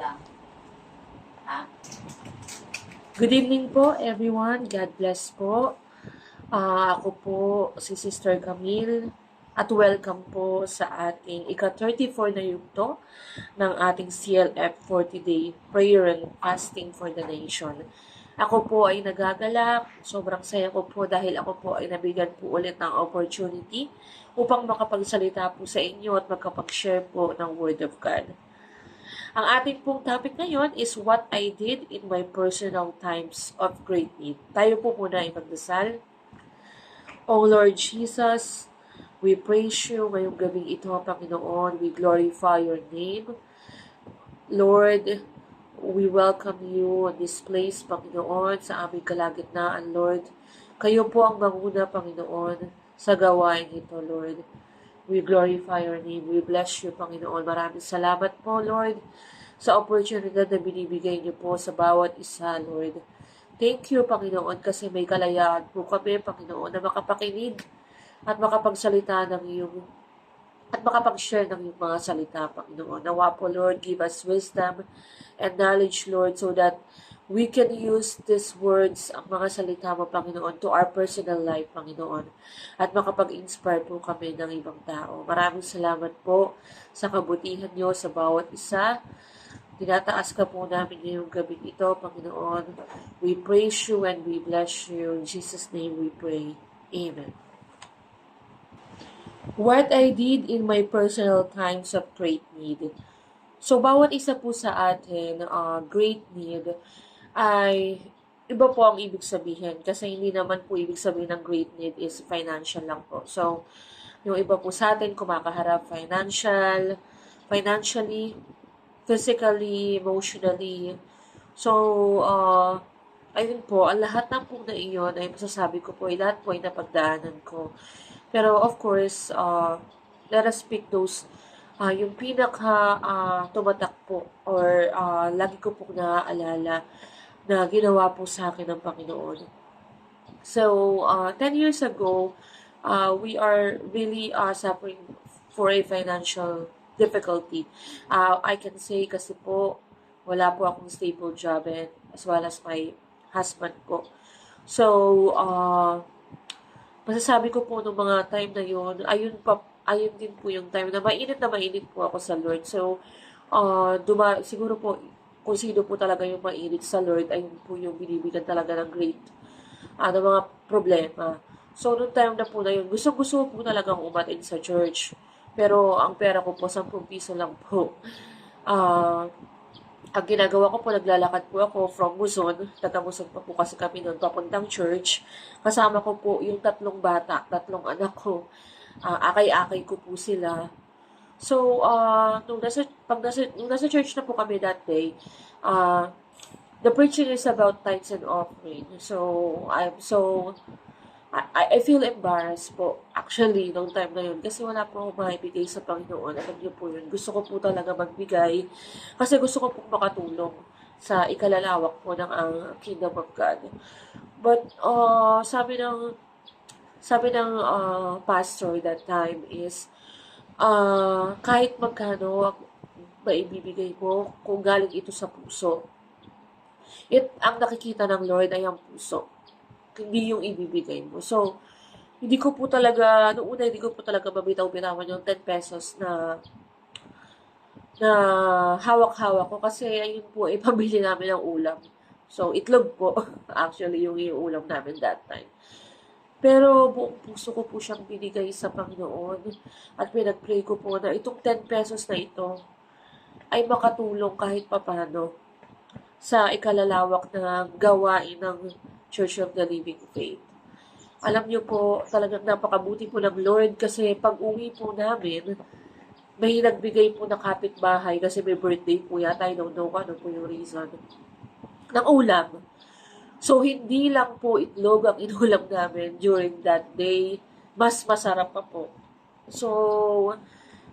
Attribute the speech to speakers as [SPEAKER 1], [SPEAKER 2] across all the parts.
[SPEAKER 1] lang. Ha?
[SPEAKER 2] Good evening po everyone. God bless po. Ako po si Sister Camille at welcome po sa ating ika-34 na yugto ng ating CLF 40-day Prayer and Fasting for the Nation. Ako po ay nagagalak. Sobrang saya ko po dahil ako po ay nabigyan po ulit ng opportunity upang makapagsalita po sa inyo at makapag-share po ng Word of God. Ang ating pong topic ngayon is what I did in my personal times of great need. Tayo po muna ay magdasal. O Lord Jesus, we praise you ngayong gabing ito, Panginoon. We glorify your name. Lord, we welcome you in this place, Panginoon, sa aming kalagitnaan, Lord. Kayo po ang manguna, Panginoon, sa gawain ito, Lord. We glorify your name. We bless you, Panginoon. Maraming salamat po, Lord, sa opportunity na binibigay niyo po sa bawat isa, Lord. Thank you, Panginoon, kasi may kalayaan po kami, Panginoon, na makapakinig at makapagsalita ng iyong at makapag-share ng iyong mga salita, Panginoon. Nawa po, Lord, give us wisdom and knowledge, Lord, so that we can use these words, ang mga salita mo, Panginoon, to our personal life, Panginoon. At makapag-inspire po kami ng ibang tao. Maraming salamat po sa kabutihan niyo sa bawat isa. Tinataas ka po namin ngayong gabi ito, Panginoon. We praise you and we bless you. In Jesus' name we pray. Amen. What I did in my personal times of great need. So, bawat isa po sa atin, great need, ay iba po ang ibig sabihin. Kasi hindi naman po ibig sabihin ng great need is financial lang po. So, yung iba po sa atin, kumakaharap financially, physically, emotionally. So, ayun po, ang lahat ng po na iyon ay masasabi ko po, lahat po ay napagdaanan ko. Pero of course, let us pick those, yung pinaka tumatak po or lagi ko po naaalala na ginawa po sa akin ng Panginoon. So, 10 years ago, we are really suffering for a financial difficulty. I can say kasi po, wala po akong stable job and as well as my husband po. So, masasabi ko po nung mga time na yun, ayun din po yung time na mainit po ako sa Lord. So, siguro po, kung sino po talaga yung mainit sa Lord, ayun po yung binibigyan talaga ng great mga problema. So, nung time na po na yun, gusto po talagang umatin sa church. Pero, ang pera ko po, 10 piso lang po. Ang ginagawa ko po, naglalakad po ako from Luzon. Taga-Luzon pa po kasi kami noon, papuntang church. Kasama ko po yung 3 bata, 3 anak ko. Akay-akay ko po sila. So, nung nasa church na po kami that day, the preaching is about tithes and offering. So, I feel embarrassed po, actually, nung time na yun. Kasi wala po akong maibigay sa Panginoon. Alam niyo po yun. Gusto ko po talaga magbigay. Kasi gusto ko po makatulong sa ikalalawak po ng Kingdom of God. But, sabi ng pastor that time is, kahit magkano maibibigay mo, kung galing ito sa puso, ang nakikita ng Lord ay ang puso. Hindi yung ibibigay mo. So, hindi ko po talaga mabitaw-bitawan yung 10 pesos na hawak-hawak ko kasi ayun po, pambili namin ng ulam. So, itlog po, actually, yung ulam namin that time. Pero buong puso ko po siyang binigay sa Panginoon at pinag-pray ko po na itong 10 pesos na ito ay makatulong kahit papano sa ikalalawak na gawain ng Church of the Living Faith. Alam niyo po, talagang napakabuti po ng Lord kasi pag-uwi po namin, may nagbigay po na kapitbahay kasi may birthday po yata. I don't know ano po yung reason. Ng ulam. So, hindi lang po itlog ang inulam namin during that day. Mas masarap pa po. So,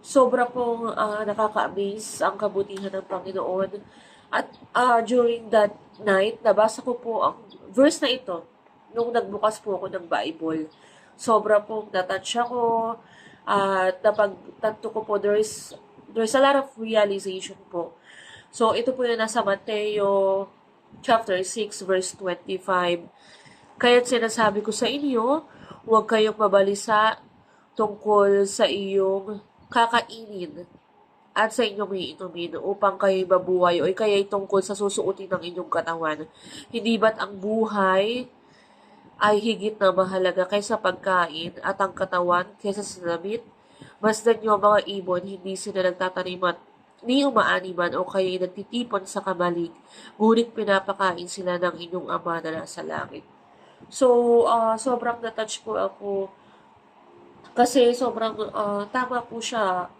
[SPEAKER 2] sobra pong nakaka-amaze ang kabutihan ng Panginoon. At during that night, nabasa ko po ang verse na ito nung nagbukas po ako ng Bible. Sobra pong natouch ako at napagtanto ko po there's a lot of realization po So, ito po yung nasa Mateo chapter 6, verse 25. Kaya't sinasabi ko sa inyo, huwag kayong mabalisa tungkol sa iyong kakainin at sa inyong iinumin upang kayo'y mabuhay o kaya'y tungkol sa susuotin ng inyong katawan. Hindi ba't ang buhay ay higit na mahalaga kaysa pagkain at ang katawan kaysa sa damit? Masdan niyo ang mga ibon, hindi sila nagtatanim at ni umaaniman o kaya'y nagtitipon sa kamalig, ngunit pinapakain sila ng inyong ama na nasa langit. So, sobrang na-touch po ako kasi sobrang tama po siya.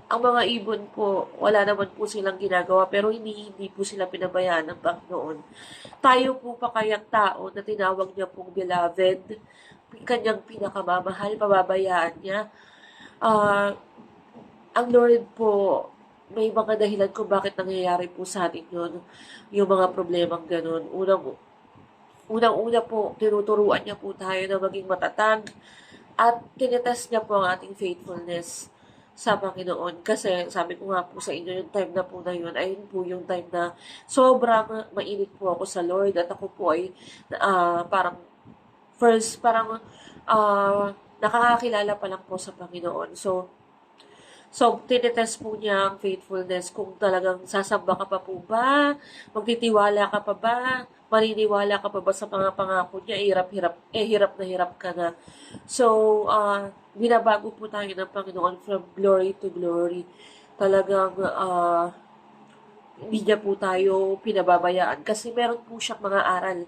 [SPEAKER 2] Ang mga ibon po, wala naman po silang ginagawa pero hindi po sila pinabayaan ng Panginoon. Tayo po pa kayang tao na tinawag niya pong beloved, kanyang pinakamamahal, pababayaan niya. Ah, ang Lord po, may mga dahilan kung bakit nangyayari po sa atin yun, yung mga problemang ganun. Unang-una po, tinuturuan niya po tayo na maging matatag at tinetest niya po ang ating faithfulness sa Panginoon. Kasi sabi ko nga po sa inyo, yung time na po na yun, ayun po yung time na sobrang mainit po ako sa Lord at ako po ay parang nakakakilala pa lang po sa Panginoon. So, tinetest po niya ang faithfulness kung talagang sasamba ka pa po ba, magtitiwala ka pa ba, maniniwala ka pa ba sa mga pangako niya, hirap na hirap ka na. So, binabago po tayo ng Panginoon from glory to glory. Talagang, hindi niya po tayo pinababayaan kasi meron po siyang mga aral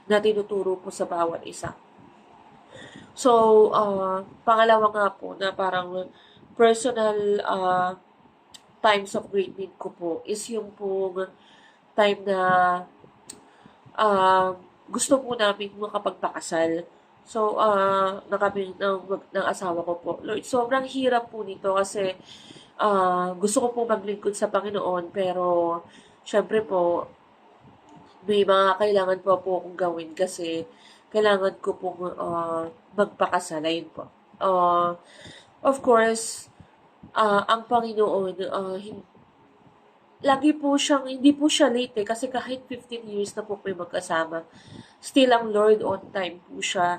[SPEAKER 2] na tinuturo po sa bawat isa. So, pangalawa nga po na parang personal times of great need ko po is yung pong time na gusto po namin makapagpakasal. So, nakabili ng asawa ko po. Lord, sobrang hirap po nito kasi gusto ko po maglingkod sa Panginoon pero syempre po may mga kailangan po akong gawin kasi kailangan ko pong magpakasal. Ayun po. Of course, ang Panginoon, lagi po siyang, hindi po siya late kasi kahit 15 years na po kayo magkasama, still ang Lord on time po siya.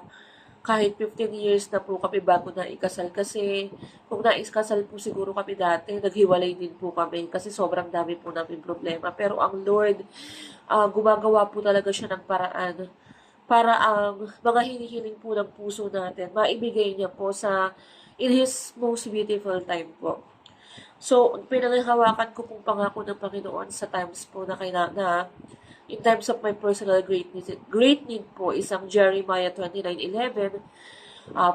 [SPEAKER 2] Kahit 15 years na po kami bago na ikasal kasi kung naikasal po siguro kami dati, naghiwalay din po kami kasi sobrang dami po namin problema. Pero ang Lord, gumagawa po talaga siya ng paraan para ang mga hinihiling po ng puso natin, maibigay niya po in His most beautiful time po. So, pinanghahawakan ko pong pangako ng Panginoon sa times po na in times of my personal great need po is ang Jeremiah 29:11.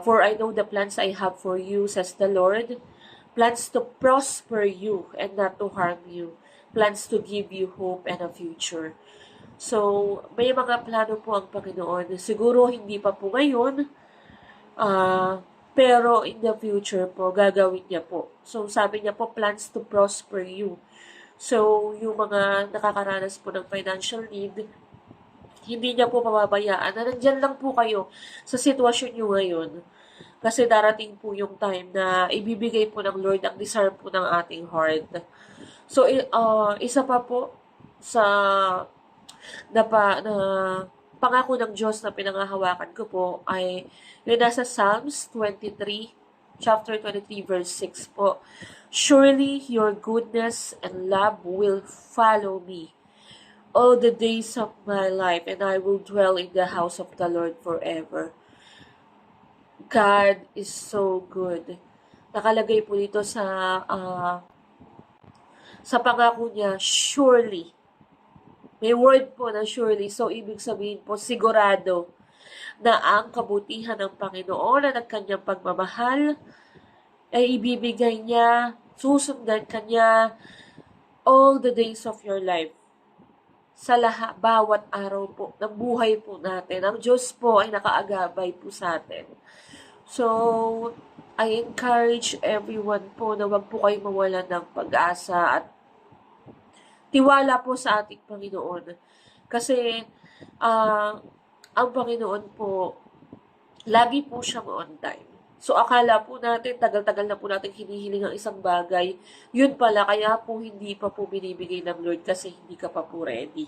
[SPEAKER 2] For I know the plans I have for you, says the Lord, plans to prosper you and not to harm you, plans to give you hope and a future. So, may mga plano po ang Panginoon. Siguro hindi pa po ngayon, pero in the future po, gagawin niya po. So, sabi niya po, plans to prosper you. So, yung mga nakakaranas po ng financial need, hindi niya po pababayaan na nandyan lang po kayo sa sitwasyon niyo ngayon. Kasi darating po yung time na ibibigay po ng Lord ang desire po ng ating heart. So, isa pa po sa na pangako ng Diyos na pinangahawakan ko po ay yung nasa Psalms 23, chapter 23, verse 6 po. Surely your goodness and love will follow me all the days of my life, and I will dwell in the house of the Lord forever. God is so good. Nakalagay po dito sa pangako niya, surely. May word po na surely. So, ibig sabihin po, sigurado na ang kabutihan ng Panginoon at ang kanyang pagmamahal ay ibibigay niya, susundan ka niya all the days of your life. Sa bawat araw po ng buhay po natin. Ang Diyos po ay nakaagabay po sa atin. So, I encourage everyone po na wag po kayong mawalan ng pag-asa at tiwala po sa ating Panginoon. Kasi, ang Panginoon po, lagi po siyang on time. So, akala po natin, tagal-tagal na po natin hinihiling ang isang bagay. Yun pala, kaya po hindi pa po binibigay ng Lord kasi hindi ka pa po ready.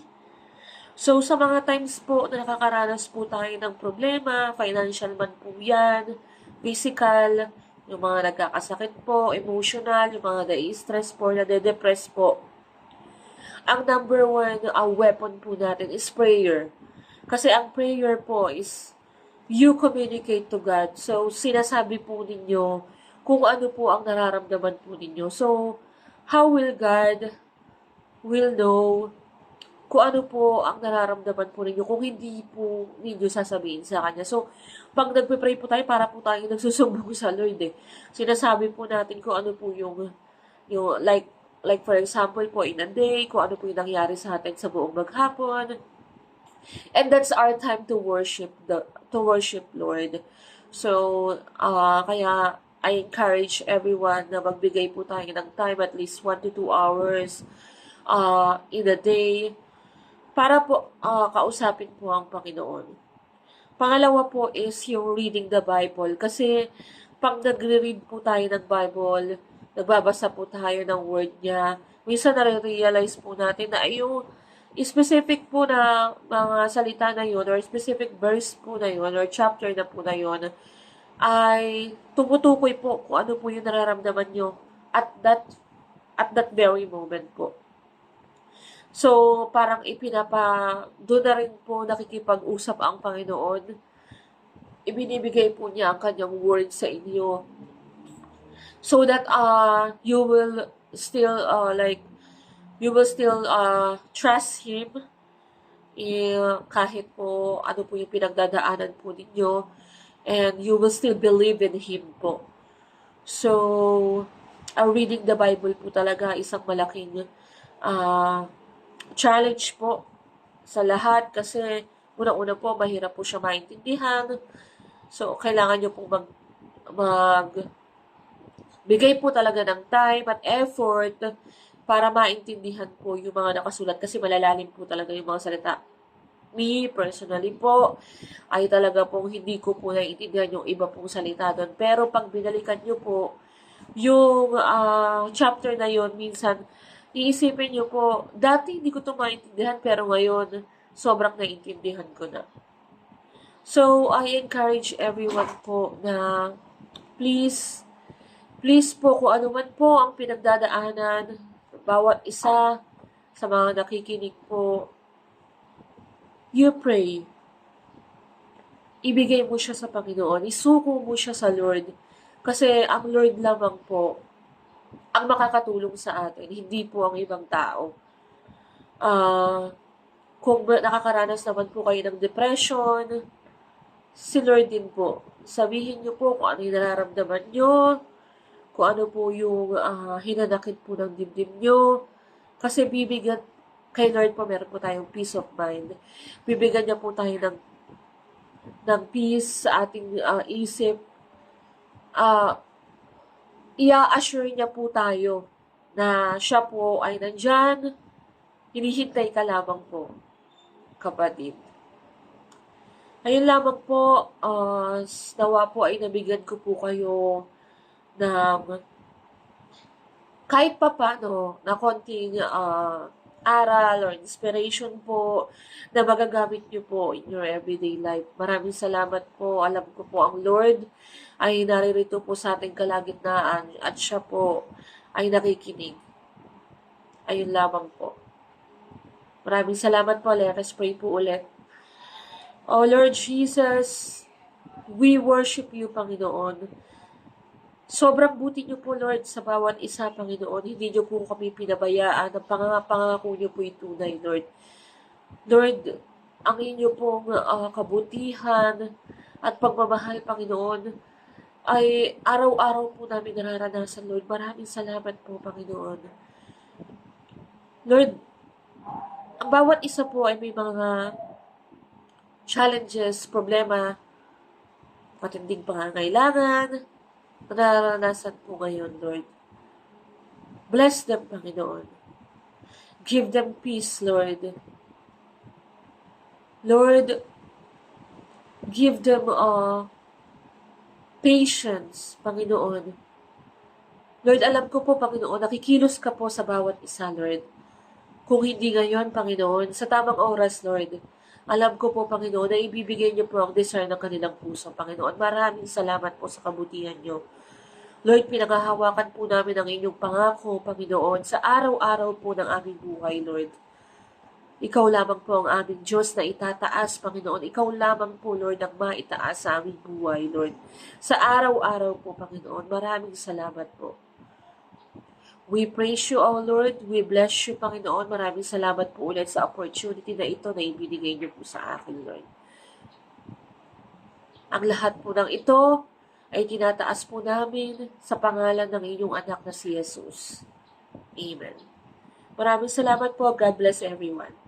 [SPEAKER 2] So, sa mga times po na nakakaranas po tayo ng problema, financial man po yan, physical, yung mga nagkakasakit po, emotional, yung mga nai-stress po, nade-depress po, ang number one weapon po natin is prayer. Kasi ang prayer po is you communicate to God. So, sinasabi po ninyo kung ano po ang nararamdaman po ninyo. So, how will God will know kung ano po ang nararamdaman po ninyo kung hindi po ninyo sasabihin sa Kanya. So, pag nagpe-pray po tayo, para po tayo nagsusumbong sa Lord eh. Sinasabi po natin kung ano po yung like for example po in a day, kung ano po yung nangyari sa atin sa buong maghapon. And that's our time to worship Lord. So, kaya I encourage everyone na magbigay po tayo ng time at least 1 to 2 hours in a day para po kausapin po ang Panginoon. Pangalawa po is yung reading the Bible. Kasi pag nagre-read po tayo ng Bible, nagbabasa po tayo ng word niya, minsan nare-realize po natin na yung specific po na mga salita na yun or specific verse po na yun or chapter na po na yun ay tumutukoy po kung ano po yung nararamdaman nyo at that very moment po. So, parang doon na rin po nakikipag-usap ang Panginoon. Ibinibigay po niya ang kanyang word sa inyo. So that you will still trust Him kahit po ano po yung pinagdadaanan po ninyo, and you will still believe in Him po. So, reading the Bible po talaga isang malaking challenge po sa lahat kasi unang-una po, mahirap po siya maintindihan. So, kailangan nyo po bigay po talaga ng time at effort para maintindihan po yung mga nakasulat kasi malalalim po talaga yung mga salita. Me, personally po, ay talaga pong hindi ko po naiintindihan yung iba pong salita doon. Pero pag binalikan nyo po yung chapter na yun, minsan, iisipin nyo po, dati hindi ko ito maintindihan pero ngayon, sobrang naiintindihan ko na. So, I encourage everyone po na please po, kung ano man po ang pinagdadaanan, bawat isa sa mga nakikinig po, you pray. Ibigay mo siya sa Panginoon. Isuko mo siya sa Lord. Kasi ang Lord lamang po ang makakatulong sa atin, hindi po ang ibang tao. Kung nakakaranas naman po kayo ng depression, si Lord din po. Sabihin niyo po kung ano yung nararamdaman niyo, kung ano po yung hinanakit po ng dibdib nyo. Kasi bibigyan, kay Lord po meron po tayong peace of mind. Bibigyan niya po tayo ng peace sa ating isip. I-assure niya po tayo na siya po ay nandyan. Hinihintay ka lamang po, kapatid. Ayun lamang po, nawa po ay nabigyan ko po kayo ng kahit pa paano na konting aral or inspiration po na magagamit nyo po in your everyday life. Maraming salamat po. Alam ko po ang Lord ay naririto po sa ating kalagitnaan at siya po ay nakikinig. Ayun lamang po. Maraming salamat po. Let us pray po ulit. Oh Lord Jesus, we worship you, Panginoon. Sobrang buti niyo po, Lord, sa bawat isa, Panginoon. Hindi niyo po kami pinabayaan. Ang pangako niyo po tunay, Lord. Lord, ang inyo pong kabutihan at pagmamahal, Panginoon, ay araw-araw po namin nararanasan, Lord. Maraming salamat po, Panginoon. Lord, ang bawat isa po ay may mga challenges, problema, matinding pangangailangan, nararanasan po ngayon, Lord. Bless them, Panginoon. Give them peace, Lord. Lord, give them patience, Panginoon. Lord, alam ko po, Panginoon, nakikilos ka po sa bawat isa, Lord. Kung hindi ngayon, Panginoon, sa tamang oras, Lord, alam ko po, Panginoon, na ibibigay niyo po ang desire ng kanilang puso, Panginoon. Maraming salamat po sa kabutihan niyo. Lord, pinanghahawakan po namin ang inyong pangako, Panginoon, sa araw-araw po ng aming buhay, Lord. Ikaw lamang po ang aming Diyos na itataas, Panginoon. Ikaw lamang po, Lord, ang maitaas sa aming buhay, Lord. Sa araw-araw po, Panginoon, maraming salamat po. We praise you, O Lord. We bless you, Panginoon. Maraming salamat po ulit sa opportunity na ito na ibinigay niyo po sa akin, Lord. Ang lahat po ng ito ay tinataas po namin sa pangalan ng inyong anak na si Jesus. Amen. Maraming salamat po. God bless everyone.